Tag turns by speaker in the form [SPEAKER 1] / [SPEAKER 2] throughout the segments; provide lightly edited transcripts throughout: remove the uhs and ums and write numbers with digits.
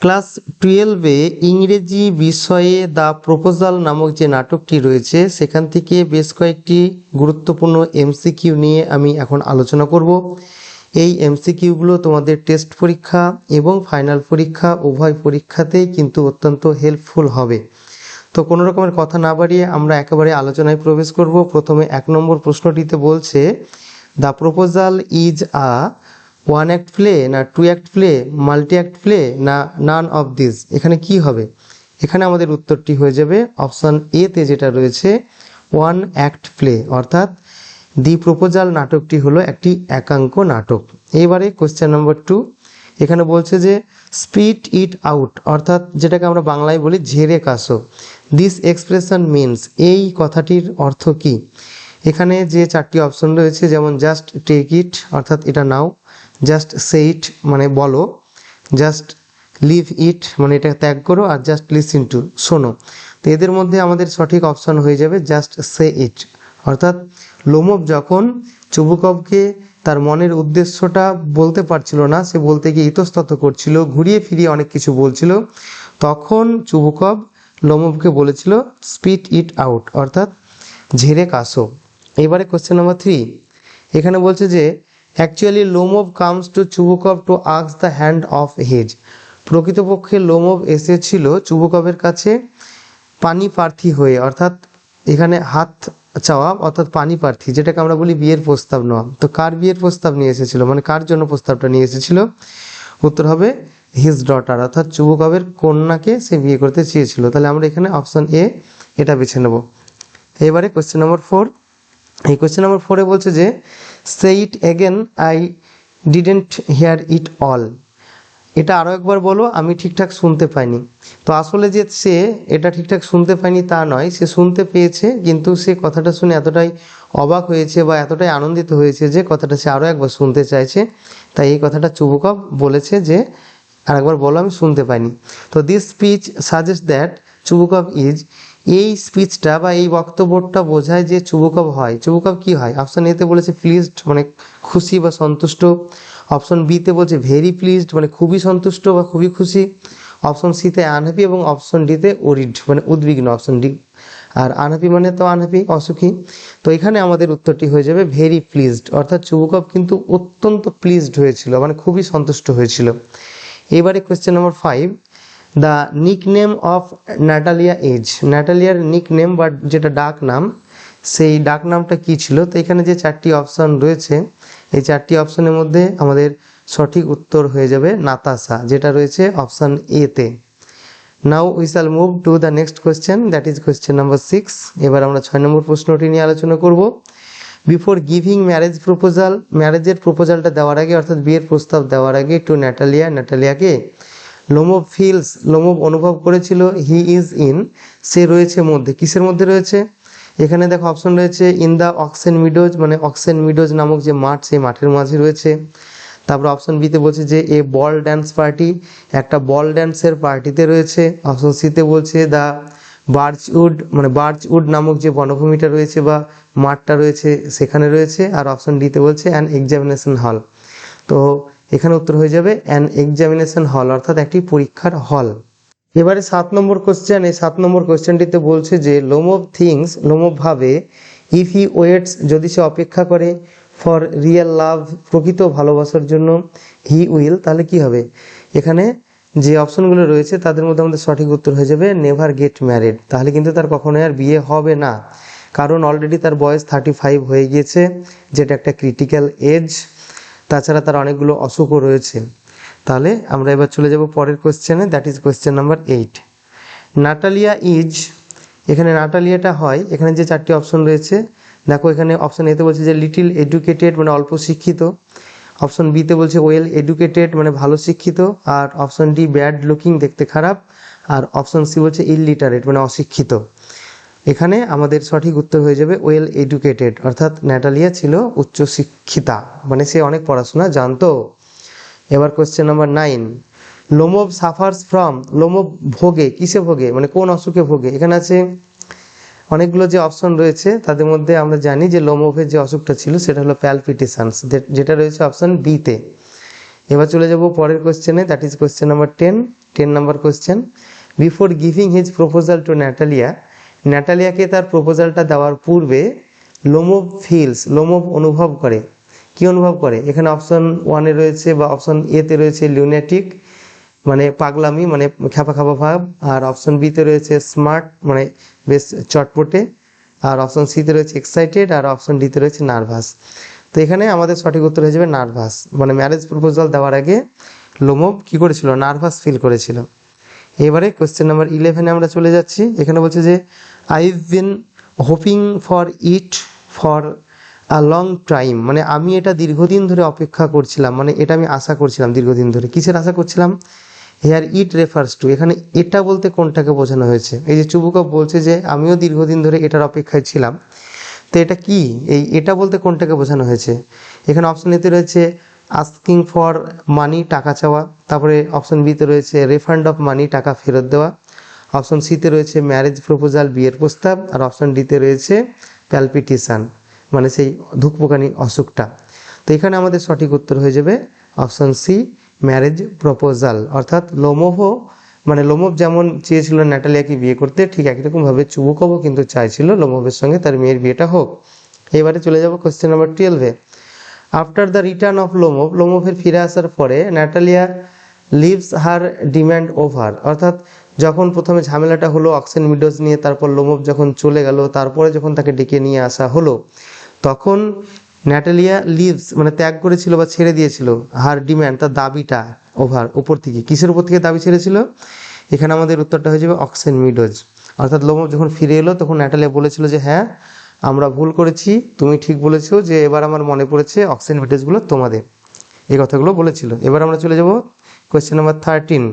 [SPEAKER 1] Class 12-এ ইংরেজি বিষয়ে the proposal নামক যে নাটকটি রয়েছে সেখান থেকে বেশ কয়েকটি গুরুত্বপূর্ণ এমসিকিউ নিয়ে আমি এখন আলোচনা করব। এই এমসিকিউগুলো তোমাদের টেস্ট পরীক্ষা এবং ফাইনাল পরীক্ষা উভয় পরীক্ষাতেই কিন্তু অত্যন্ত হেল্পফুল হবে। তো কোনো রকমের কথা না বাড়িয়ে আমরা একেবারে আলোচনায় প্রবেশ করব। প্রথমে 1 নম্বর প্রশ্নটিতে বলছে, the proposal is a one act play না two act play, multi act play না নান অফ দিস। এখানে কি হবে? এখানে আমাদের উত্তরটি হয়ে যাবে অপশান এ তে যেটা রয়েছে ওয়ান অ্যাক্ট প্লে, অর্থাৎ দি প্রপোজাল নাটকটি হলো একটি একাঙ্ক নাটক। এবারে কোয়েশ্চেন নম্বর 2, এখানে বলছে যে স্পিট ইট আউট, অর্থাৎ যেটাকে আমরা বাংলায় বলি ঝেড়ে কাশো। দিস এক্সপ্রেশন মিনস, এই কথাটির অর্থ কি? এখানে যে 4টি অপশন রয়েছে, যেমন জাস্ট টেক ইট অর্থাৎ এটা নাও, জাস্ট সে ইট মানে বলো, জাস্ট লিভ ইট মানে এটা ত্যাগ করো, আর জাস্ট লিসেন টু শোনো। তো এদের মধ্যে আমাদের সঠিক অপশন হয়ে যাবে জাস্ট সে ইট, অর্থাৎ লোমব যখন চুবুকবকে তার মনের উদ্দেশ্যটা বলতে পারছিল না, সে বলতে গিয়ে ইতস্তত করছিল, ঘুরিয়ে ফিরিয়ে অনেক কিছু বলছিল, তখন চুবুকব লোমবকে বলেছিল স্পিট ইট আউট, অর্থাৎ ঝেড়ে কাশো। এবারে কোশ্চেন নাম্বার 3, এখানে বলছে যে actually লোমব comes to চুবুকব to ask the hand of hedge. প্রকৃতপক্ষে লোমব এসেছিল চুবুকবের কাছে পানি প্রার্থী হয়ে, অর্থাৎ এখানে হাত চাওয়া অর্থাৎ পানি প্রার্থী, যেটাকে আমরা বলি বিয়ের প্রস্তাব নেওয়া। তো কার বিয়ের প্রস্তাব নিয়ে এসেছিল, মানে কার জন্য প্রস্তাবটা নিয়ে এসেছিল? উত্তর হবে হিজ ডটার, অর্থাৎ চুবুকবের কন্যাকে সে বিয়ে করতে চেয়েছিল। তাহলে আমরা এখানে অপশন এ এটা বেছে নেব। এবারে কোয়েশ্চেন নম্বর 4, এই কোয়েশ্চেন নম্বর 4-এ বলছে যে say it again I didn't hear it all. এটা আরও একবার বলো, আমি ঠিকঠাক শুনতে পাইনি। তো আসলে যে সে এটা ঠিকঠাক শুনতে পায়নি তা নয়, সে শুনতে পেয়েছে, কিন্তু সে কথাটা শুনে এতটাই অবাক হয়েছে বা এতটাই আনন্দিত হয়েছে যে কথাটা সে আরও একবার শুনতে চাইছে। তাই এই কথাটা চুবুকব বলেছে যে আরেকবার বলো, আমি শুনতে পাইনি। তো this speech suggest that চুবুকব is, এই স্পিচটা বা এই বক্তব্যটা বোঝায় যে চুবুকব হয়। চুবুকব কি হয়? অপশন এতে বলেছে প্লিজড মানে খুশি বা সন্তুষ্ট, অপশন বিতে বলছে ভেরি প্লিজড মানে খুবই সন্তুষ্ট বা খুবই খুশি, অপশন সিতে আনহ্যাপি এবং অপশন ডিতে ওরিড মানে উদ্বিগ্ন, অপশন ডি। আর আনহ্যাপি মানে তো আনহ্যাপি অসুখী। তো এখানে আমাদের উত্তরটি হয়ে যাবে ভেরি প্লিজড, অর্থাৎ চুবুকব কিন্তু অত্যন্ত প্লিজড হয়েছিল মানে খুবই সন্তুষ্ট হয়েছিল। এবারে question number 5, the nickname of Natalia is. ন্যাটালিয়ার নিকনেম বা যেটা ডাক নাম, সেই ডাক নামটা কী ছিল? তো এখানে যে 4টি অপশন রয়েছে, এই 4টি অপশনের মধ্যে আমাদের সঠিক উত্তর হয়ে যাবে নাতাশা, যেটা রয়েছে অপশন এ তে। Now we shall move to the next question, that is question number 6। এবার আমরা 6 নম্বর প্রশ্নটি নিয়ে আলোচনা করব। বিফোর গিভিং ম্যারেজ প্রপোজাল, ম্যারেজের প্রপোজালটা দেওয়ার আগে অর্থাৎ বিয়ের প্রস্তাব দেওয়ার আগে টু ন্যাটালিয়াকে লোমব ফিলস, লোমব অনুভব করেছিল হি ইজ ইন, সে রয়েছে মধ্যে, কিসের মধ্যে রয়েছে? এখানে দেখো অপশন রয়েছে ইন দ্য অক্সেন মিডোজ মানে অক্সেন মিডোজ নামক যে মাঠ, সেই মাঠের মাঝে রয়েছে। তারপর অপশন বিতে বলছে যে এ বল ড্যান্স পার্টি, একটা বল ড্যান্সের পার্টিতে রয়েছে। অপশন সিতে বলছে দ্য বার্চউড মানে বার্চউড নামক যে বনভূমিটা রয়েছে বা মাঠটা রয়েছে সেখানে রয়েছে। আর অপশন ডিতে বলছে অ্যান এক্সামিনেশন হল। তো এখানে উত্তর হয়ে যাবে অ্যান এক্সামিনেশন হল, অর্থাৎ একটি পরীক্ষার হল। এবারে 7 নম্বর কোশ্চেন, এই 7 নম্বর কোশ্চেনটিতে বলছে যে লোমব থিংস, লোমব ভাবে, ইফ হি ওয়েটস যদি সে অপেক্ষা করে, ফর রিয়েল লাভ প্রকৃত ভালোবাসার জন্য, হি উইল তাহলে কি হবে? এখানে যে অপশনগুলো রয়েছে তাদের মধ্যে আমাদের সঠিক উত্তর হয়ে যাবে নেভার গেট ম্যারিড, তাহলে কিন্তু তার কখনোই আর বিয়ে হবে না, কারণ অলরেডি তার বয়স 35 হয়ে গিয়েছে, যেটা একটা ক্রিটিক্যাল এজ। তাছাড়া তার অনেকগুলো অসুখও রয়েছে। তাহলে আমরা এবার চলে যাব পরের কোয়েশ্চেনে, that is question number 8। Natalia is, এখানে নাটালিয়াটা হয়, এখানে যে 4টি অপশন রয়েছে দেখো, এখানে অপশন এতে বলছে যে লিটিল এডুকেটেড মানে অল্প শিক্ষিত, অপশন বিতে বলছে ওয়েল এডুকেটেড মানে ভালো শিক্ষিত, আর অপশন ডি ব্যাড লুকিং দেখতে খারাপ, আর অপশন সি বলছে ইললিটারেট মানে অশিক্ষিত। এখানে আমাদের সঠিক উত্তর হয়ে যাবে ওয়েল এডুকেটেড, অর্থাৎ ন্যাটালিয়া ছিল উচ্চ শিক্ষিতা মানে সে অনেক পড়াশোনা জানতো। এবার কোয়েশ্চেন নাম্বার 9, লোমব সাফার্স ফ্রম, লোমব ভোগে, কিসে ভোগে মানে কোন অসুখে ভোগে? এখানে আছে অনেকগুলো যে অপশন রয়েছে তাদের মধ্যে আমরা জানি যে লোমবের যে অসুখটা ছিল সেটা হলো প্যালপিটেশনস, যেটা রয়েছে অপশন বি তে। এবার চলে যাব পরের কোয়েশ্চেনে, that is question number 10। 10 number question, before giving his proposal to Natalia, ন্যাটালিয়াকে তার প্রপোজালটা দেওয়ার পূর্বে লোমোভ ফিলস, লোমোভ অনুভব করে, কি অনুভব করে? এখানে অপশন 1-এ রয়েছে বা অপশন এতে রয়েছে লিউনেটিক মানে পাগলামি মানে খ্যাপা খ্যাপা ভাব, আর অপশন বিতে রয়েছে স্মার্ট মানে বেশ চটপটে, আর অপশন সিতে রয়েছে এক্সাইটেড, আর অপশন ডিতে রয়েছে নার্ভাস। তো এখানে আমাদের সঠিক উত্তর হয়ে যাবে নার্ভাস, মানে ম্যারেজ প্রপোজাল দেওয়ার আগে লোমোভ কি করেছিল? নার্ভাস ফিল করেছিল। এবারে কোয়েশ্চেন নাম্বার 11-এ আমরা চলে যাচ্ছি। এখানে বলছে যে I been hoping for it for a long time, মানে আমি এটা দীর্ঘদিন ধরে অপেক্ষা করছিলাম, মানে এটা আমি আশা করছিলাম দীর্ঘদিন ধরে। কিসের আশা করছিলাম? হেয়ার ইট রেফার্স টু, এখানে এটা বলতে কোনটাকে বোঝানো হয়েছে? এই যে চুবুকভ বলছে যে আমিও দীর্ঘদিন ধরে এটার অপেক্ষায় ছিলাম, তো এটা কি? এটা বলতে কোনটাকে বোঝানো হয়েছে? এখানে অপশন এতে রয়েছে আস্কিং ফর মানি, টাকা চাওয়া, তারপরে অপশন বিতে রয়েছে রিফান্ড অফ মানি, টাকা ফেরত দেওয়া, অপশন সিতে রয়েছে ম্যারেজ প্রপোজাল, বিয়ের প্রস্তাব, আর অপশন ডিতে রয়েছে প্যালপিটেশন মানে সেই ধুকপুকানি অসুখটা। তো এখানে আমাদের সঠিক উত্তর হয়ে যাবে অপশন সি, ম্যারেজ প্রপোজাল। অর্থাৎ লোমোভ মানে লোমোভ যেমন চেয়েছিল ন্যাটালিয়াকে বিয়ে করতে, ঠিক একই রকম ভাবে চুবুকভও কিন্তু চাইছিল লোমোভের সঙ্গে তার মেয়ের বিয়েটা হোক। এবারে চলে যাব কোশ্চেন নাম্বার 12-এ। After the return of Lomov, লোমোভের ফিরে আসার পরে Natalia leaves her demand over, অর্থাৎ যখন প্রথমে ঝামেলাটা হলো অক্সেন মিডোজ নিয়ে, তারপর লোমোভ যখন চলে গেল, তারপরে যখন তাকে ডেকে নিয়ে আসা হলো, তখন ন্যাটালিয়া লিভস মানে ত্যাগ করেছিল বা ছেড়ে দিয়েছিল হার ডিম্যান্ড, তার দাবিটা ওভার, উপর থেকে। কিসের উপর থেকে দাবি ছেড়েছিল? এখানে আমাদের উত্তরটা হয়ে যাবে অক্সেন মিডোজ। অর্থাৎ লোমোভ যখন ফিরে এলো তখন ন্যাটালিয়া বলেছিল যে হ্যাঁ আমরা ভুল করেছি, তুমি ঠিক বলেছো, যে এবার আমার মনে পড়েছে অক্সেন মিডোজগুলো তোমাদের, এই কথাগুলো বলেছিল। এবার আমরা চলে যাব কোয়েশ্চেন নাম্বার 13,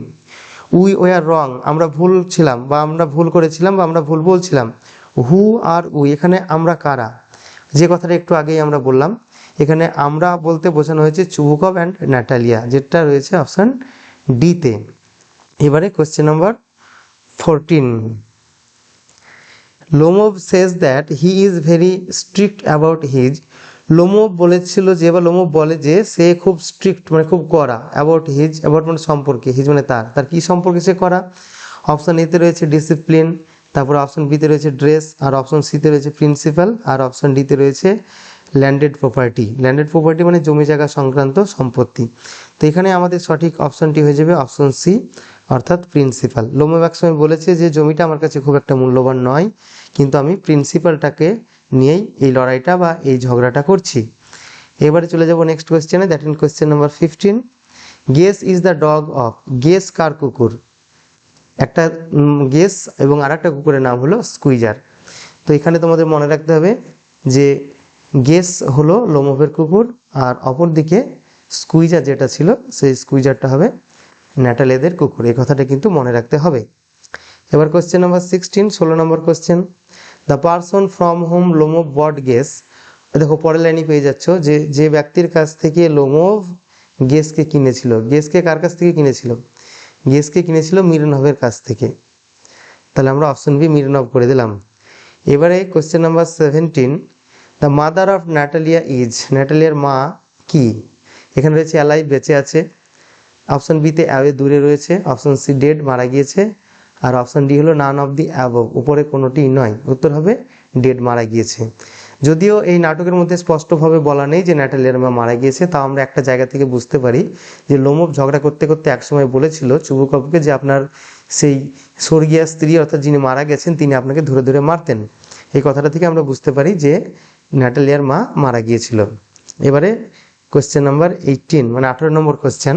[SPEAKER 1] উই ওয়ার রং, আমরা ভুল ছিলাম বা আমরা ভুল করেছিলাম বা আমরা ভুল বলছিলাম। হু আর উই, এখানে আমরা কারা? যে কথাটা একটু আগেই আমরা বললাম, এখানে আমরা বলতে বোঝানো হয়েছে চুবুকভ অ্যান্ড ন্যাটালিয়া, যেটা রয়েছে অপশন ডিতে। এবারে question number 14, Lomov Sage that he is very strict about his, Lomov বলেছিল যে বা লোমোভ বলে যে সে খুব স্ট্রিক্ট মানে খুব কড়া, অ্যাবাউট হিজ, অ্যাবাউট মানে সম্পর্কে, হিজ মানে তার কি সম্পর্কে সে কড়া? অপশন এতে রয়েছে ডিসিপ্লিন, তারপর অপশন বিতে রয়েছে ড্রেস, আর অপশন সিতে রয়েছে প্রিন্সিপাল, আর অপশন ডিতে রয়েছে ল্যান্ডেড প্রপার্টি। ল্যান্ডেড প্রপার্টি মানে জমি জায়গা সংক্রান্ত সম্পত্তি। তো এখানে আমাদের সঠিক অপশনটি হয়ে যাবে অপশন সি, অর্থাৎ প্রিন্সিপাল। লোমোভ এক সময় বলেছে যে জমিটা আমার কাছে খুব একটা মূল্যবান নয়, কিন্তু আমি প্রিন্সিপালটাকে নিয়েই এই লড়াইটা বা এই ঝগড়াটা করছি। এবারে চলে যাব নেক্সট কোয়েশ্চেনে, that in question number 15, guess is the dog of, guess কার কুকুর? একটা গেস এবং আর একটা কুকুরের নাম হলো স্কুইজার। তো এখানে তোমাদের মনে রাখতে হবে যে গেস হলো লোমোভের কুকুর, আর অপরদিকে স্কুইজার যেটা ছিল সেই স্কুইজারটা হবে ন্যাটালিয়াদের কুকুর, এই কথাটা কিন্তু মনে রাখতে হবে। এবার question number 16, 16 number question, the person from whom Lomov but gets, দেখো পরের লাইনে পেয়ে যাচ্ছ যে যে ব্যক্তির কাছ থেকে লোমোভ গেসকে কিনেছিল, গেসকে কার কাছ থেকে কিনেছিল? গেসকে কিনেছিল মিরনভের কাছ থেকে। তাহলে আমরা অপশন বি মিরনভ করে দিলাম। এবারে question number 17, the mother of Natalia is, ন্যাটালিয়ার মা কি? এখানে রয়েছে অ্যালাইভ, বেঁচে আছে, অপশন বিতে অ্যাওয়ে, দূরে রয়েছে, অপশন সি ডেড, মারা গিয়েছে, আর অপশন ডি হলো নান অফ দি অ্যাবভ, উপরে কোনোটি নয়, উত্তর হবে ডেড, মারা গিয়েছে। যদিও এই নাটকের মধ্যে স্পষ্টভাবে বলা নেই যে ন্যাটালিয়ার মা মারা গিয়েছে, তাও আমরা একটা জায়গা থেকে বুঝতে পারি যে লোমোভ ঝগড়া করতে করতে একসময় বলেছিল চুবুকভকে যে আপনার সেই স্বর্গীয় স্ত্রী অর্থাৎ যিনি মারা গেছেন তিনি আপনাকে ধরে ধরে মারতেন। এই কথাটা থেকে আমরা বুঝতে পারি যে ন্যাটালিয়ার মা মারা গিয়েছিল। এবারে কোয়েশ্চেন নাম্বার 18 মানে 18 নম্বর কোয়েশ্চেন,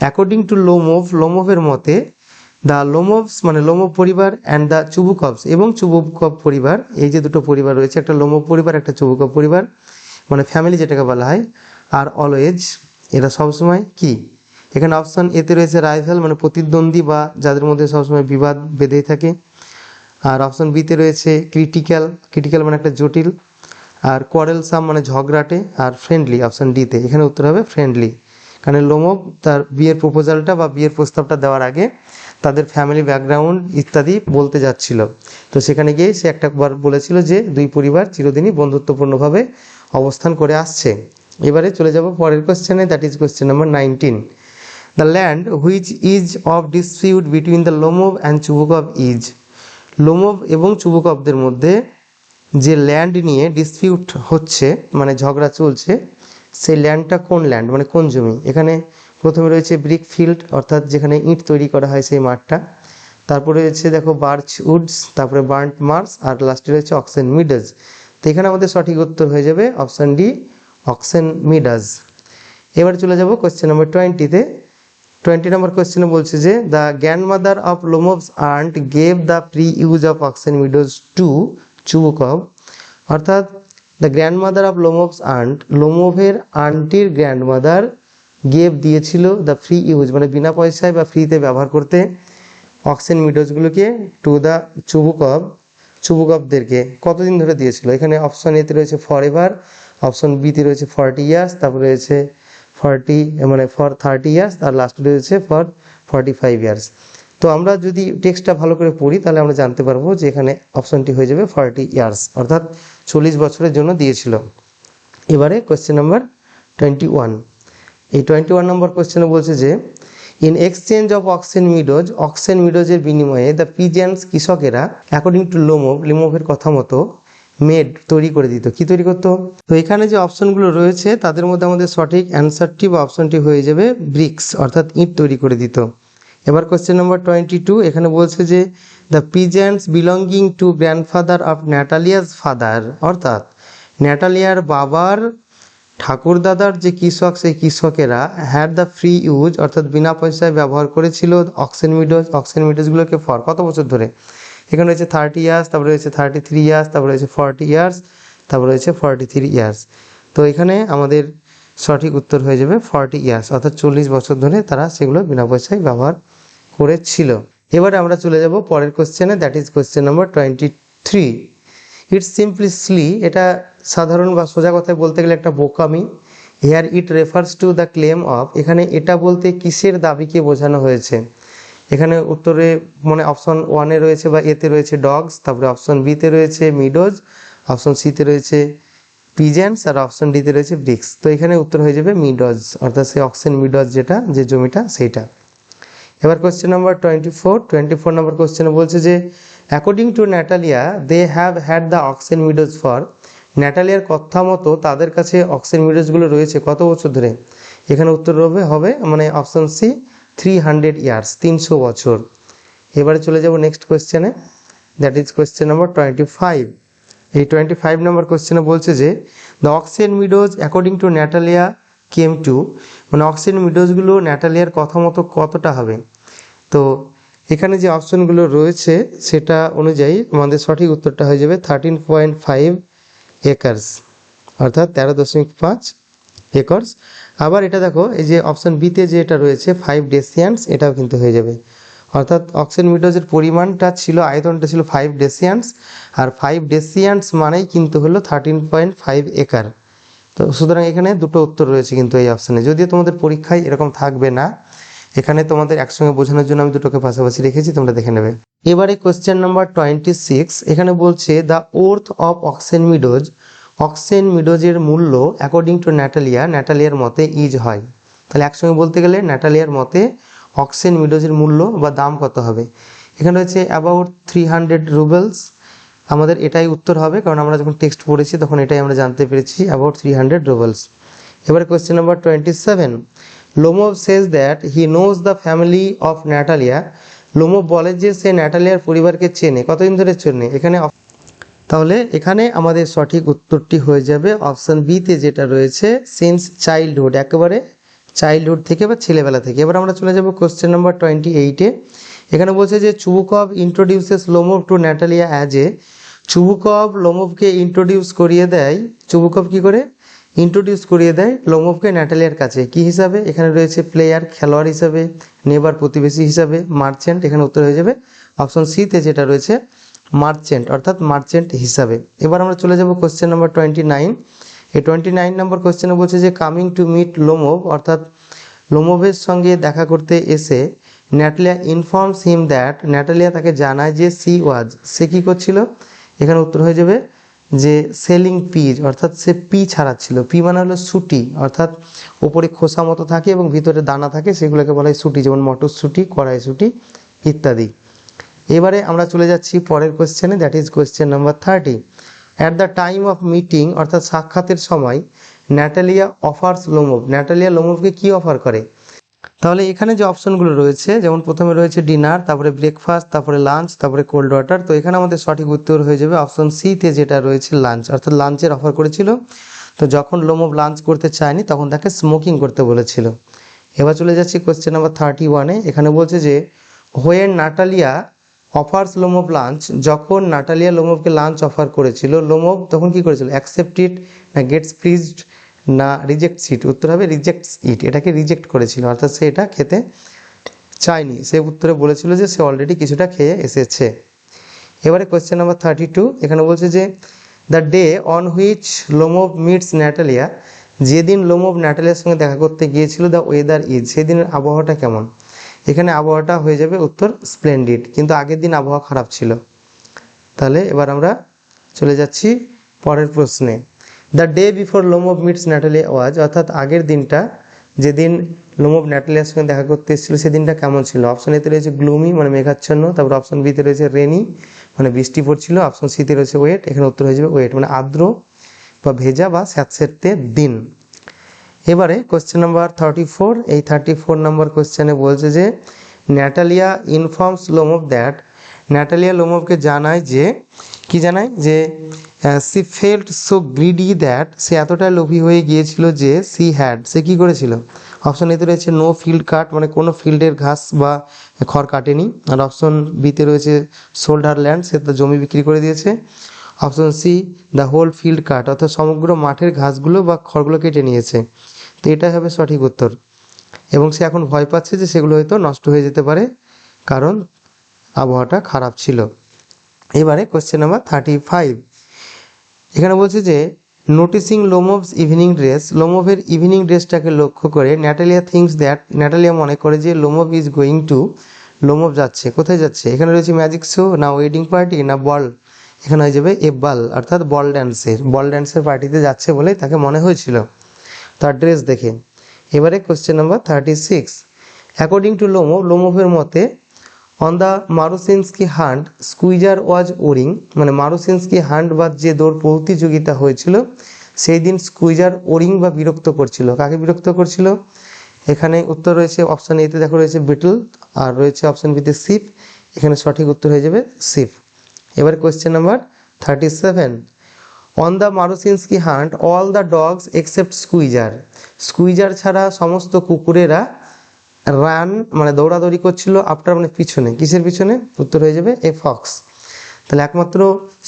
[SPEAKER 1] অ্যাকর্ডিং টু লোমোভ, লোমোভের মতে দ্য লোমোভস মানে লোমোভ পরিবার অ্যান্ড দ্য চুবুকভস এবং চুবুকভ পরিবার, এই যে দুটো পরিবার রয়েছে, একটা লোমোভ পরিবার একটা চুবুকভ পরিবার মানে ফ্যামিলি যেটাকে বলা হয়, আর অলওয়েজ এরা সবসময় কি? এখানে অপশন এতে রয়েছে রাইভাল মানে প্রতিদ্বন্দ্বী বা যাদের মধ্যে সবসময় বিবাদ বেঁধেই থাকে, আর অপশন বিতে রয়েছে ক্রিটিক্যাল, ক্রিটিক্যাল মানে একটা জটিল, আর কোয়ারেলসাম মানে ঝগড়াটে, আর ফ্রেন্ডলি অপশন ডিতে, এখানে উত্তর হবে ফ্রেন্ডলি। কারণ লোমোভ তার বিয়ের প্রপোজালটা বা বিয়ের প্রস্তাবটা দেওয়ার আগে তাদের ফ্যামিলি ব্যাকগ্রাউন্ড ইত্যাদি বলতে যাচ্ছিল, তো সেখানে গিয়ে সে একবার বলেছিল যে দুই পরিবার চিরদিনই বন্ধুত্বপূর্ণভাবে অবস্থান করে আসছে। এবারে চলে যাব পরের কোশ্চেনে, that is question number 19, the land which is of dispute between the Lomov and Chubukov is, Lomov এবং চুবুকভদের মধ্যে যে ল্যান্ড নিয়ে ডিসপিউট হচ্ছে মানে ঝগড়া চলছে, সেই ল্যান্ডটা কোন ল্যান্ড মানে কোন জমি। এখানে প্রথমে রয়েছে ব্রিক ফিল্ড অর্থাৎ যেখানে ইট তৈরি করা হয় সেই মাঠটা, তারপরে রয়েছে দেখো বার্চ উডস, তারপরে বার্ন্ট মার্স, আর লাস্টে রয়েছে অক্সেন মিডোজ। তো এখানে আমাদের সঠিক উত্তর হয়ে যাবে অপশান ডি, অক্সেন মিডোজ। এবার চলে যাব কোয়েশ্চেন নাম্বার 20-তে। 20 নম্বর কোয়েশ্চেনে বলছে যে the grandmother of Lomov's aunt gave the free use of oxen meadows to Chubukov, অর্থাৎ the grandmother of Lomov's aunt, লোমভের আন্টির গ্র্যান্ডমাদার গেভ দিয়েছিল দ্য ফ্রি ইউজ মানে বিনা পয়সায় বা ফ্রিতে ব্যবহার করতে অক্সেন মিডোজগুলোকে টু দ্য চুবুকভ, চুবুকভদেরকে কতদিন ধরে দিয়েছিল। এখানে অপশন এতে রয়েছে ফর এভার, অপশন বিতে রয়েছে 40 ইয়ার্স, তারপরে রয়েছে 40 মানে ফর 30 ইয়ার্স, আর লাস্টে রয়েছে ফর 45 ইয়ার্স। তো আমরা যদি টেক্সটটা ভালো করে পড়ি তাহলে আমরা জানতে পারবো যে এখানে অপশনটি হয়ে যাবে 40 ইয়ার্স, অর্থাৎ 40 বছরের জন্য দিয়েছিল। এবারে কোয়েশ্চেন নাম্বার 21। এই 21 নম্বর কোয়েশ্চেনে বলছে যে in exchange of oxen meadows, oxen মিডোজের বিনিময়ে দ্য পিজেন্টস কৃষকেরা অ্যাকর্ডিং টু লোমভ, লোমভের কথা মতো মেড তৈরি করে দিত। কি তৈরি করতো? তো এখানে যে অপশনগুলো রয়েছে তাদের মধ্যে আমাদের সঠিক অ্যান্সারটি বা অপশনটি হয়ে যাবে ব্রিক্স, অর্থাৎ ইট তৈরি করে দিত। এবার কোয়েশ্চেন নাম্বার 22, এখানে বলছে যে the peasants belonging to grandfather of Natalia's father, অর্থাৎ ন্যাটালিয়ার বাবার ঠাকুরদাদার যে কৃষক, সেই কৃষকেরা হ্যাড দ্য ফ্রি ইউজ অর্থাৎ বিনা পয়সায় ব্যবহার করেছিল অক্সেন মিডোজ, অক্সেন মিডোজগুলোকে ফর কত বছর ধরে। এখানে রয়েছে 30 ইয়ার্স, তারপরে রয়েছে 33 ইয়ার্স, তারপরে রয়েছে 40 ইয়ার্স, তারপরে রয়েছে 43 ইয়ার্স। তো এখানে আমাদের সঠিক উত্তর হয়ে যাবে 40 ইয়ার্স, অর্থাৎ 40 বছর ধরে তারা সেগুলো বিনা পয়সায় ব্যবহার করেছিল। এবারে আমরা চলে যাব পরের কোশ্চেনে, that is question number 23। It's simply silly, এটা সাধারণ বা সোজা কথায় বলতে গেলে একটা বোকামি। Here it refers to the claim of, এখানে এটা বলতে কিসের দাবিকে বোঝানো হয়েছে। এখানে উত্তরে মানে অপশন 1-এ রয়েছে বা এতে রয়েছে ডগস, তারপরে অপশন বিতে রয়েছে মিডোজ, অপশন সিতে রয়েছে পিজেন্টস, আর অপশন ডিতে রয়েছে ব্রিক্স। তো এখানে উত্তর হয়ে যাবে মিডোজ, অর্থাৎ সেই অক্সেন মিডোজ যেটা যে জমিটা সেইটা। এবার কোয়েশ্চেন নাম্বার 24 নম্বর কোয়েশ্চেনে বলছে যে according to Natalia they have had the oxen meadows for, ন্যাটালিয়ার কথা মতো তাদের কাছে অক্সেন মিডোজগুলো রয়েছে কত বছর ধরে। এখানে উত্তর হবে মানে অপশন সি 300 ইয়ার্স, 300 বছর। এবারে চলে যাব নেক্সট কোয়েশ্চেনে, দ্যাট ইজ কোয়েশ্চেন নাম্বার 25। এই 25 নম্বর কোয়েশ্চেনে বলছে যে the oxen meadows according to Natalia came to, মানে অক্সেন মিডোজগুলো ন্যাটালিয়ার কথা মতো কতটা হবে। তো এখানে যে অপশনগুলো রয়েছে সেটা অনুযায়ী আমাদের সঠিক উত্তরটা হয়ে যাবে 13.5 একর্স, অর্থাৎ 13.5 একর্স। আবার এটা দেখো এই যে অপশন বিতে যে এটা রয়েছে 5 ডেসিয়ান্স, এটাও কিন্তু হয়ে যাবে, অর্থাৎ অক্সেন মিডোজের পরিমাণটা ছিল, আয়তনটা ছিল 5 ডেসিয়ান্স, আর 5 ডেসিয়ান্স মানেই কিন্তু হলো 13.5 একর। তো সুতরাং এখানে দুটো উত্তর রয়েছে কিন্তু এই অপশানে, যদিও তোমাদের পরীক্ষায় এরকম থাকবে না, এখানে তোমাদের একসঙ্গে বোঝানোর জন্য আমি দুটোকে পাশাপাশি রেখেছি, তোমরা দেখে নেবে। এবারে কোয়েশ্চেন নাম্বার 26, এখানে বলছে the worth of oxen meadows, oxen মিডোজের মূল্য অ্যাকর্ডিং টু ন্যাটালিয়া, ন্যাটালিয়ার মতে ইজ হয়। তাহলে একসঙ্গে বলতে গেলে ন্যাটালিয়ার মতে অক্সেন মিডোজের মূল্য বা দাম কত হবে। এখানে রয়েছে অ্যাবাউট 300 রুবেলস, আমাদের এটাই উত্তর হবে, কারণ আমরা যখন টেক্সট পড়েছি তখন এটাই আমরা জানতে পেরেছি অ্যাবাউট 300 রুবেলস। এবারে question number 27, Lomov says that he knows the family of Natalia, Lomov বলে যে সে ন্যাটালিয়ার পরিবারকে চেনে, কতদিন ধরে চেনে এখানে। তাহলে এখানে আমাদের সঠিক উত্তরটি হয়ে যাবে অপশন বিতে যেটা রয়েছে সিন্স চাইল্ডহুড, একেবারে চাইল্ডহুড থেকে বা ছেলেবেলা থেকে। এবার আমরা চলে যাব কোশ্চেন নাম্বার 28-এ। এখানে বলছে যে Chubukov introduces Lomov to Natalia as a, Chubukov লোমভকে ইন্ট্রোডিউস করিয়ে দেয়, চুবুকভ কি করে ইন্ট্রোডিউস করিয়ে দেয় লোমভকে ন্যাটালিয়ার কাছে কি হিসাবে। এখানে রয়েছে প্লেয়ার, খেলোয়াড় হিসাবে, নেবার প্রতিবেশী হিসাবে, মার্চেন্ট। এখানে উত্তর হয়ে যাবে অপশন সিতে যেটা রয়েছে মার্চেন্ট, অর্থাৎ মার্চেন্ট হিসাবে। এবার আমরা চলে যাব কোশ্চেন নাম্বার 29। এই 29 নম্বর কোশ্চেনে বলছে যে কামিং টু মিট লোমভ, অর্থাৎ লোমভের সঙ্গে দেখা করতে এসে ন্যাটালিয়া ইনফর্মস হিম দ্যাট, ন্যাটালিয়া তাকে জানায় যে সি ওয়াজ, সে কি করছিল। এখানে উত্তর হয়ে যাবে যে সেলিং পিজ, অর্থাৎ সে পি ছাড়াচ্ছিল। পি মানে হলো সুটি, অর্থাৎ ওপরে খোসা মতো থাকে এবং ভিতরে দানা থাকে, সেগুলোকে বলা হয় সুটি, যেমন মটরশুঁটি, কড়াইশুঁটি ইত্যাদি। এবারে আমরা চলে যাচ্ছি পরের কোশ্চেনে, that is question number 30। At the time of meeting, অর্থাৎ সাক্ষাতের সময়, ন্যাটালিয়া অফার্স লোমভ, ন্যাটালিয়া লোমভকে কি অফার করে? তাহলে এখানে যে অপশনগুলো রয়েছে, যেমন প্রথমে রয়েছে ডিনার, তারপরে ব্রেকফাস্ট, তারপরে লাঞ্চ, তারপরে কোল্ড ওয়াটার। তো এখানে আমাদের সঠিক উত্তর হয়ে যাবে অপশন সি তে, যেটা রয়েছে লাঞ্চ, অর্থাৎ লাঞ্চের অফার করেছিল। তো যখন লোমভ লাঞ্চ করতে চায়নি তখন তাকে স্মোকিং করতে বলেছিল। এবার চলে যাচ্ছি কোশ্চেন নাম্বার 31-এ। এখানে বলছে যে when Natalia offers Lomov lunch, যখন নাটালিয়া লোমভকে লাঞ্চ অফার করেছিল, লোমভ তখন কি করেছিল? অ্যাকসেপ্ট ইট না গেটস প্লিজড না রিজেক্টস ইট? উত্তর হবে রিজেক্টস ইট, এটাকে রিজেক্ট করেছিল, অর্থাৎ সে এটা খেতে চায়নি। সে উত্তরে বলেছিল যে সে অলরেডি কিছুটা খেয়ে এসেছে। এবারে কোয়েশ্চেন নাম্বার 32, এখানে বলছে যে the day on which Lomov meets Natalia, যেদিন লোমভ ন্যাটালিয়ার সঙ্গে দেখা করতে গিয়েছিল, দ্য ওয়েদার ইজ, সেদিনের আবহাওয়াটা কেমন? এখানে আবহাওয়াটা হয়ে যাবে উত্তর স্প্লেন্ডিড, কিন্তু আগের দিন আবহাওয়া খারাপ ছিল। তাহলে এবার আমরা চলে যাচ্ছি পরের প্রশ্নে। The day before Lomov meets Natalia was, অর্থাৎ আগের দিনটা, যেদিন লোমভ ন্যাটালিয়ার সঙ্গে দেখা করতে এসেছিল, সেদিনটা কেমন ছিল? অপশন এতে রয়েছে গ্লুমি মানে মেঘাচ্ছন্ন, তারপর অপশন বিতে রয়েছে রেনি মানে বৃষ্টি পড়ছিল, অপশন সিতে রয়েছে ওয়েট, এখানে উত্তর হয়ে যাবে ওয়েট মানে আর্দ্র বা ভেজা বা স্যাঁতসেঁতে দিন। এবারে কোশ্চেন নাম্বার 34, এই 34 নম্বর কোশ্চেনে বলছে যে Natalia informs Lomov that, Natalia লোমভকে জানায় যে, কি জানায়? যে she felt so greedy that, সে এতটাই লোভী হয়ে গিয়েছিল যে সে কি করেছিল? অপশন এতে রয়েছে নো ফিল্ড কাট মানে কোনো ফিল্ডের ঘাস বা খড় কাটেনি, আর অপশন বিতে রয়েছে সোল্ড হার ল্যান্ড, সে তার জমি বিক্রি করে দিয়েছে। Option C the whole field cut, অর্থাৎ সমগ্র মাঠের ঘাসগুলো বা খড়গুলো কেটে নিয়েছে। তো এটাই হবে সঠিক উত্তর, এবং সে এখন ভয় পাচ্ছে যে সেগুলো হয়তো নষ্ট হয়ে যেতে পারে, কারণ আবহাওয়াটা খারাপ ছিল। এবারে কোশ্চেন নাম্বার 35, এখানে বলছে যে নোটিসিং লোমভস ইভিনিং ড্রেস, লোমভের ইভিনিং ড্রেসটাকে লক্ষ্য করে ন্যাটালিয়া থিংস দ্যাট, ন্যাটালিয়া মনে করে যে Lomov is going to, Lomov যাচ্ছে, কোথায় যাচ্ছে? এখানে রয়েছে ম্যাজিক শো না ওয়েডিং পার্টি না বল, এখানে হয়ে যাবে এ বাল, অর্থাৎ বল ড্যান্সের পার্টিতে যাচ্ছে বলেই তাকে মনে হয়েছিল তার ড্রেস দেখে। এবারে question number 36, according to Lomov, লোমভের মতে on the Marusinsky hunt Squeezer was ওরিং, মানে মারুসিনস্কি হান্ট বা যে দৌড় প্রতিযোগিতা হয়েছিল সেই দিন স্কুইজার ওরিং বা বিরক্ত করছিল। কাকে বিরক্ত করছিল? এখানে উত্তর রয়েছে অপশন এতে, দেখো রয়েছে বিটল, আর রয়েছে অপশন বিতে সিপ, এখানে সঠিক উত্তর হয়ে যাবে সিপ। এবার question number 37, on the Marusinsky hunt all the dogs except Squeezer, Squeezer ছাড়া সমস্ত কুকুরেরা রান মানে দৌড়াদৌড়ি করছিল, আফটার মানে পিছনে, কিসের পিছনে? উত্তর হয়ে যাবে এ ফক্স। তাহলে একমাত্র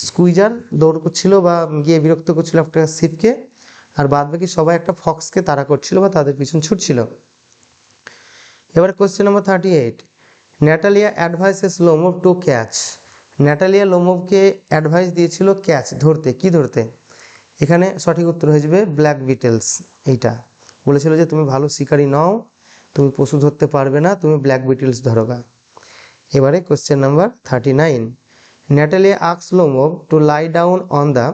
[SPEAKER 1] স্কুইজার দৌড় করছিল বা গিয়ে বিরক্ত করছিল আফটার সিপকে, আর বাদ বাকি সবাই একটা ফক্সকে তাড়া করছিল বা তাদের পিছন ছুটছিল। এবার question number 38, Natalia advises Lomov to catch, Natalia লোমভকে অ্যাডভাইস দিয়েছিল ক্যাচ ধরতে, কি ধরতে? এখানে সঠিক উত্তর হয়ে যাবে ব্ল্যাক বিটেলস, এইটা বলেছিল যে তুমি ভালো শিকারী নও, তুমি পশু ধরতে পারবে না, তুমি ব্ল্যাক বিটেলস ধরোগা। এবারে question number 39, Natalia asks Lomov to lie down on the,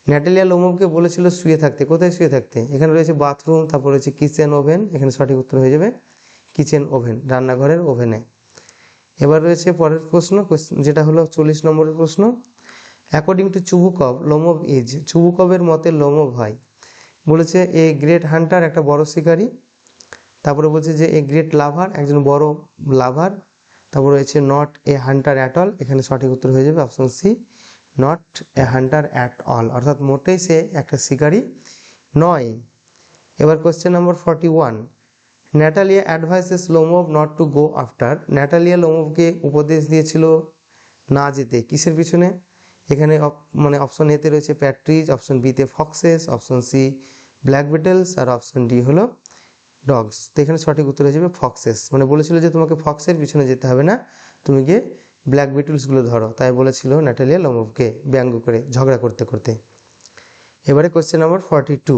[SPEAKER 1] Natalia লোমভকে বলেছিল শুয়ে থাকতে, কোথায় শুয়ে থাকতে? এখানে রয়েছে বাথরুম, তারপর রয়েছে কিচেন ওভেন, এখানে সঠিক উত্তর হয়ে যাবে কিচেন ওভেন, রান্নাঘরের ওভেনে। এবার রয়েছে পরের প্রশ্ন, যেটা হলো 40 নম্বরের প্রশ্ন। According to Chubukov Lomov is, চুবুকভের মতে লোমভ হয়, বলেছে এ গ্রেট হান্টার একটা বড় শিকারী, তারপরে বলছে যে এ গ্রেট লাভার একজন বড় লাভার, তারপর রয়েছে not a hunter at all, এখানে সঠিক উত্তর হয়ে যাবে option C not a hunter at all, অর্থাৎ মোটেই সে একটা শিকারী নয়। এবার question number 41, Natalia advises Lomov not to go after, Natalia লোমভকে উপদেশ দিয়েছিল না যেতে, কিসের পিছনে? এখানে মানে অপশন এতে রয়েছে প্যাট্রিজ, অপশন বিতে ফক্সেস, অপশন সি ব্ল্যাক বিটেলস, আর অপশন ডি হলো ডগস। তো এখানে সঠিক উত্তর হয়ে যাবে ফক্সেস, মানে বলেছিল যে তোমাকে ফক্সের পিছনে যেতে হবে না, তুমি গিয়ে ব্ল্যাক বিটলসগুলো ধরো, তাই বলেছিল ন্যাটালিয়া লোমভকে ব্যঙ্গ করে, ঝগড়া করতে করতে। এবারে কোশ্চেন নাম্বার 42,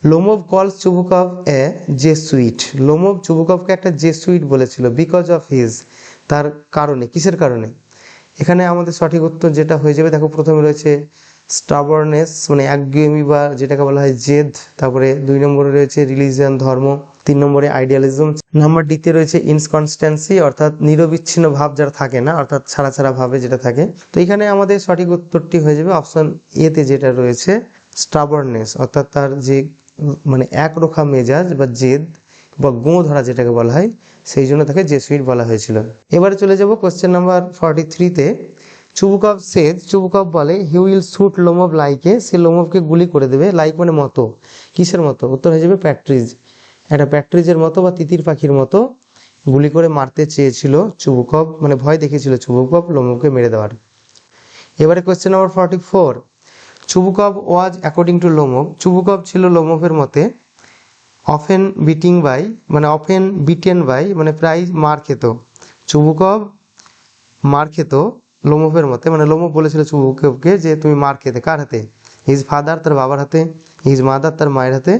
[SPEAKER 1] লোমভ কলস চুবুকভ এ জেসুইট, লোমভ চুবুকভকে একটা জেসুইট বলেছিল বিকজ অফ হিজ, তার কারণে, কিসের কারণে? এখানে আমাদের সঠিক উত্তর যেটা হয়ে যাবে, দেখো প্রথমে রয়েছে স্টাবারনেস মানে একগুঁয়েমি বা যেটাকে বলা হয় জেদ, তারপরে 2 নম্বরে রয়েছে রিলিজিয়ন ধর্ম, 3 নম্বরে আইডিয়ালিজম, নাম্বার ডিতে রয়েছে ইনকনস্ট্যান্সি অর্থাৎ নিরবিচ্ছিন্ন ভাব যারা থাকে না, অর্থাৎ ছাড়া ছাড়া ভাবে যেটা থাকে। তো এখানে আমাদের সঠিক উত্তরটি হয়ে যাবে অপশন এতে যেটা রয়েছে স্টাবারনেস, অর্থাৎ তার যে মানে একরোখা মেজাজ বা জেদ বা গোঁ ধরা যেটাকে বলা হয়, সেই জন্য তাকে জেসুইট বলা হয়েছিল। এবারে চলে যাব কোশ্চেন নাম্বার 43-তে। চুবুকভ সেজ, চুবুকভ বলে হি উইল শুট লোমভ লাইকে, সে লোমভকে গুলি করে দেবে। লাইক মানে মতো, কিসের মতো? উত্তর হয়ে যাবে প্যাট্রিজ, একটা প্যাট্রিজের মতো বা তিতির পাখির মতো গুলি করে মারতে চেয়েছিল চুবুকভ, মানে ভয় দেখিয়েছিল চুবুকভ লোমভকে মেরে দেওয়ার। এবারে question number 44, Chubukov was according to Lomov, Chubukov ছিল লোমভের মতে অফেন বিটিং বাই মানে অফেন বিটেন বাই মানে প্রায় মার খেত, চুবুকভ মার খেত লোমভের মতে, মানে লোমভ বলেছিল চুবুকভকে যে তুমি মার খেতে, কার হাতে? হিজ ফাদার, তার বাবার হাতে, হিজ মাদার, তার মায়ের হাতে,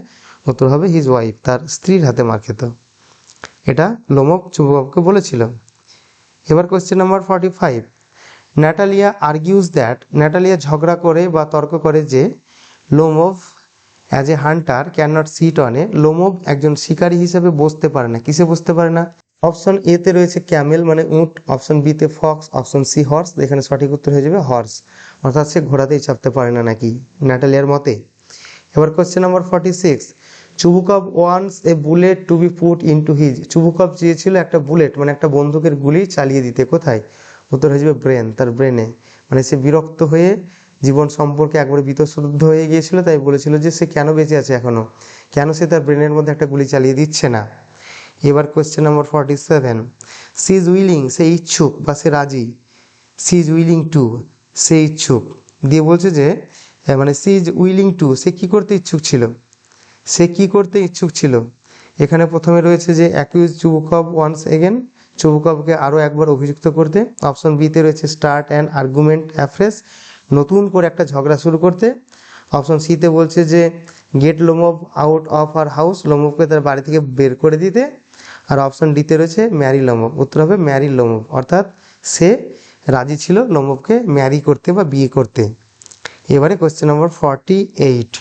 [SPEAKER 1] উত্তর হবে হিজ ওয়াইফ, তার স্ত্রীর হাতে মার খেত। এটা লোমভ চুবুকভকে বলেছিল। এবার কোশ্চেন নাম্বার 45, ন্যাটালিয়া আর্গিউজ দ্যাট, ন্যাটালিয়া ঝগড়া করে বা তর্ক করে যে Lomov as a Hunter can not sit on a, Lomov একজন শিকারী হিসেবে বসতে পারে না। কিসে বসতে পারে না? অপশন এতে রয়েছে ক্যামেল মানে উট, অপশন বিতে ফক্স, অপশন সি হর্স। এখানে সঠিক উত্তর হয়ে যাবে হর্স, অর্থাৎ সে ঘোড়াতেই চাপতে পারে না নাকি ন্যাটালিয়ার মতে। এবার question number 46, Chubukov wants a bullet to be put into his, Chubukov চেয়েছিল একটা বুলেট মানে একটা বন্দুকের গুলি চালিয়ে দিতে, কোথায়? উত্তর হয়ে যাবে ব্রেন, তার ব্রেনে। মানে সে বিরক্ত হয়ে জীবন সম্পর্কে একবারে বীতশ্রদ্ধ হয়ে গিয়েছিল, তাই বলেছিল যে সে কেন বেঁচে আছে এখনো, কেন সে তার ব্রেনের মধ্যে একটা গুলি চালিয়ে দিচ্ছে না। এবার question number 47, she is willing, সে ইচ্ছুক বা সে রাজি, সি ইজ উইলিং টু, সে ইচ্ছুক দিয়ে বলছে যে মানে সি ইজ উইলিং টু, সে কি করতে ইচ্ছুক ছিল, সে কি করতে ইচ্ছুক ছিল? এখানে প্রথমে রয়েছে যে অ্যাকিউজ চুবুকভ ওয়ান্স এগেন, চুবুকভকে আরও একবার অভিযুক্ত করতে। অপশন বিতে রয়েছে স্টার্ট অ্যান আর্গুমেন্ট অ্যাফ্রেস, নতুন করে একটা ঝগড়া শুরু করতে। অপশন সিতে বলছে যে get Lomov out of her house, লোমভকে তার বাড়ি থেকে বের করে দিতে। আর অপশন ডিতে রয়েছে ম্যারি লোমভ, উত্তর হবে ম্যারি লোমভ, অর্থাৎ সে রাজি ছিল লোমভকে ম্যারি করতে বা বিয়ে করতে। এবারে question number 48,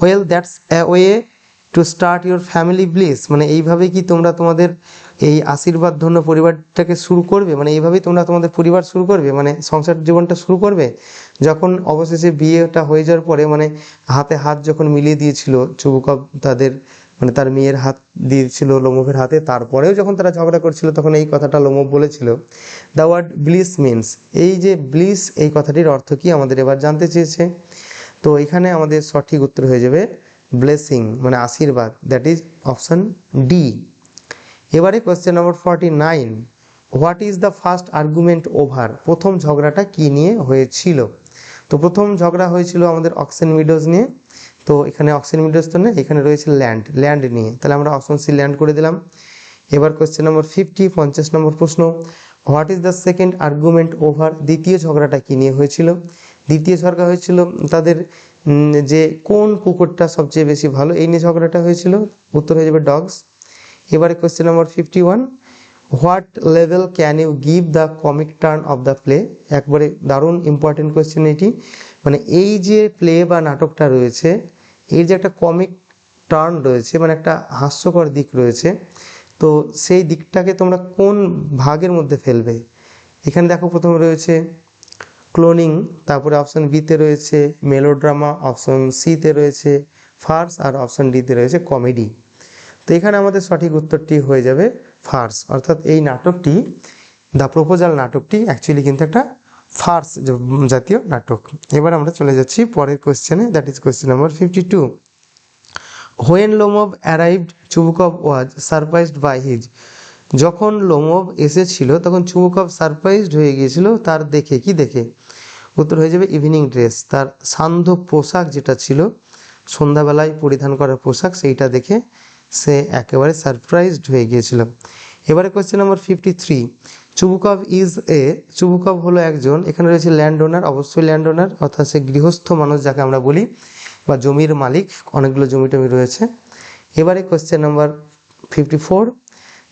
[SPEAKER 1] well that's a way to start your family bliss, মানে এইভাবেই কি তোমরা তোমাদের এই আশীর্বাদ ধন্য পরিবারটাকে শুরু করবে, মানে এইভাবেই তোমরা তোমাদের পরিবার শুরু করবে, মানে সংসার জীবনটা শুরু করবে। যখন অবশেষে বিয়েটা হয়ে যাওয়ার পরে মানে হাতে হাত যখন মিলিয়ে দিয়েছিল চুবুকভ তাদের মানে তার মেয়ের হাত দিয়েছিল লোমভের হাতে, তারপরেও যখন তারা ঝগড়া করছিল তখন এই কথাটা লোমভ বলেছিল। দ্য ওয়ার্ড ব্লিস মিনস, এই যে ব্লিস এই কথাটির অর্থ কি আমাদের এবার জানতে চেয়েছে। তো এখানে আমাদের সঠিক উত্তর হয়ে যাবে ব্লেসিং মানে আশীর্বাদ, দ্যাট ইজ অপশন ডি। এবারে question number 49, what is the first argument over, প্রথম ঝগড়াটা কি নিয়ে হয়েছিল? তো প্রথম ঝগড়া হয়েছিল আমাদের অক্সেন মিডোজ নিয়ে। তো এখানে অক্সেন মিডোজ তো নেই, এখানে রয়েছে ল্যান্ড নিয়ে, তাহলে আমরা অপশন সি ল্যান্ড করে দিলাম। এবার কোশ্চেন নম্বর 50, 50 নম্বর প্রশ্ন, what is the second argument over, দ্বিতীয় ঝগড়াটা কি নিয়ে হয়েছিল? দ্বিতীয় ঝগড়া হয়েছিল তাদের যে কোন কুকুরটা সবচেয়ে বেশি ভালো, এই নিয়ে ঝগড়াটা হয়েছিল, উত্তর হয়ে যাবে ডগস। এবারে question number 51, what level can you give the comic turn of the play, একবারে দারুণ ইম্পর্টেন্ট কোশ্চেন এটি, মানে এই যে প্লে বা নাটকটা রয়েছে এর যে একটা কমিক টার্ন রয়েছে মানে একটা হাস্যকর দিক রয়েছে, তো সেই দিকটাকে তোমরা কোন ভাগের মধ্যে ফেলবে? এখানে দেখো প্রথমে রয়েছে ক্লোনিং, তারপরে অপশন বিতে রয়েছে মেলোড্রামা, অপশন সিতে রয়েছে ফার্স, আর অপশন ডিতে রয়েছে কমেডি। তো এখানে আমাদের সঠিক উত্তরটি হয়ে যাবে ফার্স, অর্থাৎ এই নাটকটি দ্য প্রপোজাল নাটকটি অ্যাকচুয়ালি কিন্তু একটা ফার্স জাতীয় নাটক। এবার আমরা চলে যাচ্ছি পরের কোশ্চেনে, that is question number 52, when Lomov arrived Chubukov was surprised by his, যখন লোমভ এসেছিল তখন চুবুকভ সারপ্রাইজড হয়ে গিয়েছিল তার দেখে, কি দেখে? উত্তর হয়ে যাবে ইভিনিং ড্রেস, তার সান্ধ্য পোশাক যেটা ছিল সন্ধ্যাবেলায় পরিধান করার পোশাক, সেইটা দেখে সে একেবারে সারপ্রাইজড হয়ে গিয়েছিল। এবারে question number 53, Chubukov is a, Chubukov হলো একজন, এখানে রয়েছে ল্যান্ড ওনার, অবশ্যই ল্যান্ড ওনার অর্থাৎ সে গৃহস্থ মানুষ যাকে আমরা বলি বা জমির মালিক, অনেকগুলো জমি টমি রয়েছে। এবারে question number 54,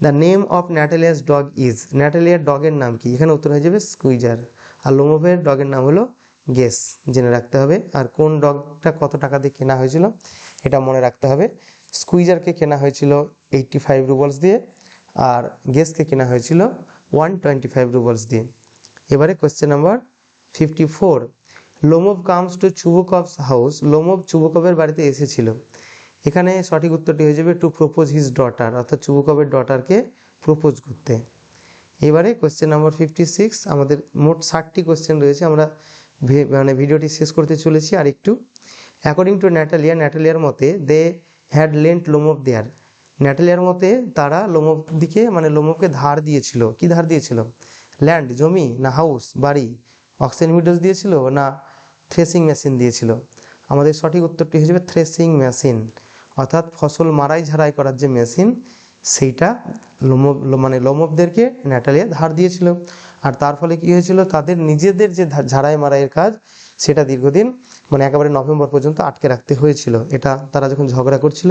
[SPEAKER 1] the name of Natalia's dog is, ন্যাটালিয়ার ডগের নাম কি? এখানে উত্তর হয়ে যাবে স্কুইজার, আর লোমভের ডগের নাম হলো গেস জেনে রাখতে হবে। আর কোন ডগটা কত টাকা দিয়ে কেনা হয়েছিল এটা মনে রাখতে হবে। স্কুইজারকে কেনা হয়েছিল 85 রুবলস দিয়ে, আর গেসকে কেনা হয়েছিল 125 রুবলস দিয়ে। এবারে question number 54, Lomov comes to Chubukov's house. লোমভ চুবুকভের বাড়িতে এসেছিল। এখানে সঠিক উত্তরটি হয়ে যাবে টু প্রপোজ হিজ ডটার, অর্থাৎ চুবুকভের ডটারকে প্রপোজ করতে। এবারে কোয়েশ্চেন নাম্বার 56, আমাদের মোট 60টি কোয়েশ্চেন রয়েছে, আমরা ভিডিওটি শেষ করতে চলেছি আর একটু। অ্যাকর্ডিং টু ন্যাটালিয়ার মতে দে হ্যাড লেন্ট লোমভ দেয়ার। ন্যাটালিয়ার মতে তারা লোমভ দিকে লোমভকে ধার দিয়েছিল। কি ধার দিয়েছিল? ল্যান্ড জমি, না হাউস বাড়ি, অক্সেন মিডলস দিয়েছিল, না থ্রেসিং মেশিন দিয়েছিল? আমাদের সঠিক উত্তরটি হয়ে যাবে থ্রেসিং মেশিন, অর্থাৎ ফসল মারাই ঝাড়াই করার যে মেশিন সেইটা লোমভদেরকে ন্যাটালিয়া ধার দিয়েছিল। আর তার ফলে কি হয়েছিল, তাদের নিজেদের যে ঝাড়াই মারাইয়ের কাজ সেটা দীর্ঘদিন একেবারে নভেম্বর পর্যন্ত আটকে রাখতে হয়েছিল। এটা তারা যখন ঝগড়া করছিল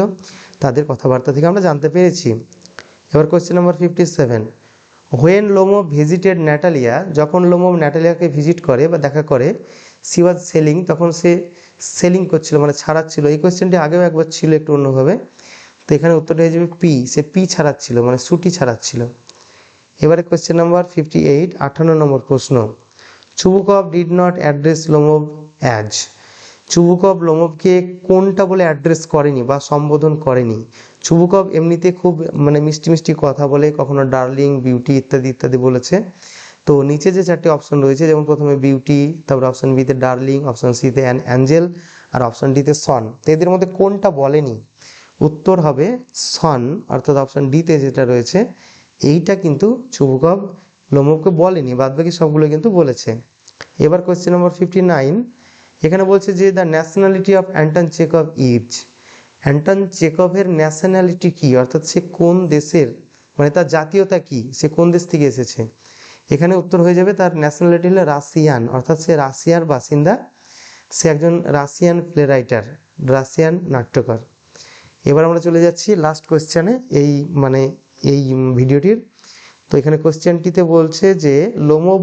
[SPEAKER 1] তাদের কথাবার্তা থেকে আমরা জানতে পেরেছি। এবার question number 57, when Lomov visited Natalia. যখন লোমভ ন্যাটালিয়াকে ভিজিট করে বা দেখা করে, সি ওয়াজ সেলিং, তখন সে সেলিং করছিল ছাড়াচ্ছিল। এই কোয়েশ্চেনটি আগেও একবার ছিল একটু অন্যভাবে, তো এখানে উত্তরটা হয়ে যাবে পি, সে পি ছাড়াচ্ছিল সুটি ছাড়াচ্ছিল। এবারে কোয়েশ্চেন নাম্বার 58, 58 নম্বর প্রশ্ন, Chubukov did not address Lomov as. Chubukov লোমভকে কোনটা বলে অ্যাড্রেস করেনি বা সম্বোধন করেনি? চুবুকভ এমনিতে খুব মিষ্টি মিষ্টি কথা বলে, কখনো ডার্লিং, বিউটি ইত্যাদি ইত্যাদি বলেছে। তো নিচে যে চারটি অপশন রয়েছে, যেমন প্রথমে বিউটি, তারপর অপশন বিতে ডার্লিং, অপশন সিতে অ্যাঞ্জেল, আর অপশন ডিতে সন, তো এদের মধ্যে কোনটা বলেনি? উত্তর হবে সন, অর্থাৎ অপশন ডিতে যেটা রয়েছে এইটা কিন্তু চুবুকভ লোমভকে বলেনি, বাদবাকি সবগুলো কিন্তু বলেছে। এবার কোয়েশ্চেন নম্বর 59, এখানে বলছে যে the nationality of Anton Chekhov is. Anton চেকভের ন্যাশনালিটি কি, অর্থাৎ সে কোন দেশের, তার জাতীয়তা কি, সে কোন দেশ থেকে এসেছে? এখানে উত্তর হয়ে যাবে তার ন্যাশনালিটি হলো রাশিয়ান, অর্থাৎ সে রাশিয়ার বাসিন্দা, সে একজন রাশিয়ান প্লে রাইটার, রাশিয়ান নাট্যকার। এবার আমরা চলে যাচ্ছি লাস্ট কোয়েশ্চেনে এই ভিডিওটির। তো এখানে কোয়েশ্চেনটিতে বলছে যে Lomov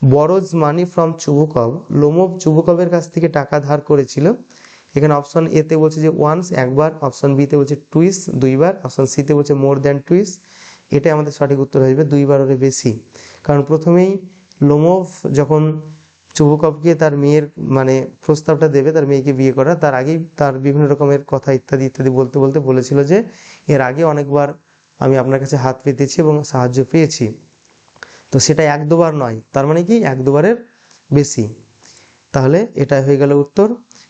[SPEAKER 1] borrows money from Chubukov. Lomov চুবুকভের কাছ থেকে টাকা ধার করেছিল। এখানে অপশন এতে বলছে যে ওয়ান্স, একবার, অপশন বিতে বলছে টুইস, দুইবার, অপশন সিতে বলছে মোর দ্যান টুইস। এটাই আমাদের সঠিক উত্তর হয়ে যাবে দুইবারের বেশি। কারণ প্রথমেই লোমভ যখন চুবুকভকে তার মেয়ের প্রস্তাবটা দেবে, তার মেয়েকে বিয়ে করা, তার আগেই তার বিভিন্ন রকমের কথা ইত্যাদি ইত্যাদি বলতে বলতে বলেছিল যে এর আগে অনেকবার আমি আপনার কাছে হাত পেতেছি এবং সাহায্য পেয়েছি। তো সেটা এক দুবার নয়, তার কি এক দুবারের বেশি। তাহলে এটা হয়ে গেল উত্তর।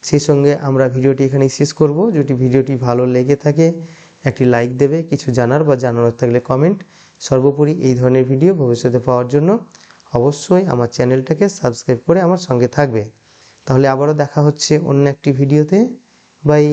[SPEAKER 1] সেই সঙ্গে আমরা ভিডিওটি এখানেই শেষ করব। যদি ভিডিওটি ভালো লেগে থাকে একটি লাইক দেবে, কিছু জানার বা জানানোর থাকলে কমেন্ট। সর্বোপরি এই ধরনের ভিডিও ভবিষ্যতে পাওয়ার জন্য অবশ্যই আমার চ্যানেলটাকে সাবস্ক্রাইব করে আমার সঙ্গে থাকবে। তাহলে আবারও দেখা হচ্ছে অন্য একটি ভিডিওতে। বাই।